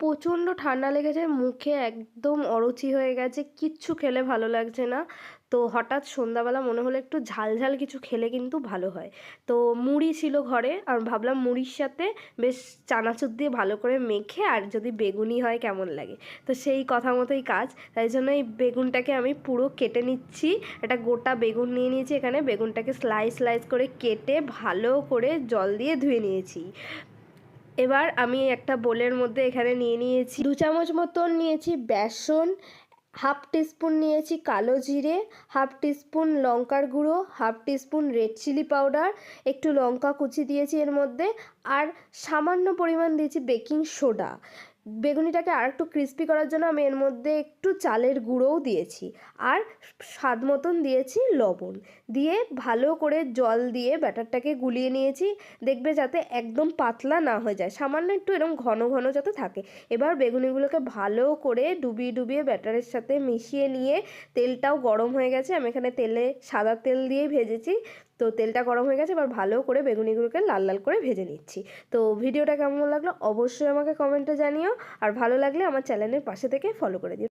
প্রচণ্ড ঠান্ডা লেগেছে, মুখে একদম অরুচি হয়ে গেছে, কিচ্ছু খেলে ভালো লাগছে না। তো হঠাৎ সন্ধ্যাবেলা মনে হলো একটু ঝাল ঝাল কিছু খেলে কিন্তু ভালো হয়। তো মুড়ি ছিল ঘরে, আর ভাবলাম মুড়ির সাথে বেশ চানাচুর দিয়ে ভালো করে মেখে আর যদি বেগুনি হয় কেমন লাগে। তো সেই কথা মতোই কাজ, তাই জন্য এই বেগুনটাকে আমি পুরো কেটে নিচ্ছি। একটা গোটা বেগুন নিয়ে নিয়েছি, এখানে বেগুনটাকে স্লাইস স্লাইস করে কেটে ভালো করে জল দিয়ে ধুয়ে নিয়েছি। এবার আমি একটা বোলের মধ্যে এখানে নিয়ে নিয়েছি 2 চামচ মতন নিয়েছি বেসন, হাফ টিস্পুন নিয়েছি কালো জিরে, হাফ টিস্পুন লঙ্কার গুঁড়ো, half teaspoon red chilli powder, একটু লঙ্কা কুচি দিয়েছি এর মধ্যে, আর সামান্য পরিমাণ দিয়েছি বেকিং সোডা। বেগুনিটাকে আর একটু ক্রিস্পি করার জন্য আমি এর মধ্যে একটু চালের গুঁড়োও দিয়েছি, আর স্বাদ মতন দিয়েছি লবণ। দিয়ে ভালো করে জল দিয়ে ব্যাটারটাকে গুলিয়ে নিয়েছি। দেখবে যাতে একদম পাতলা না হয়ে যায়, সামান্য একটু এরকম ঘন ঘন যাতে থাকে। এবার বেগুনিগুলোকে ভালো করে ডুবিয়ে ডুবিয়ে ব্যাটারের সাথে মিশিয়ে নিয়ে, তেলটাও গরম হয়ে গেছে, আমি এখানে তেলে সাদা তেল দিয়েই ভেজেছি। তো তেলটা গরম হয়ে গেছে, এবার ভালো করে বেগুনিগুলোকে লাল লাল করে ভেজে নিচ্ছি। তো ভিডিওটা কেমন লাগলো অবশ্যই আমাকে কমেন্টে জানিও, আর ভালো লাগলে আমার চ্যানেলের পাশে থেকে ফলো করে দিও।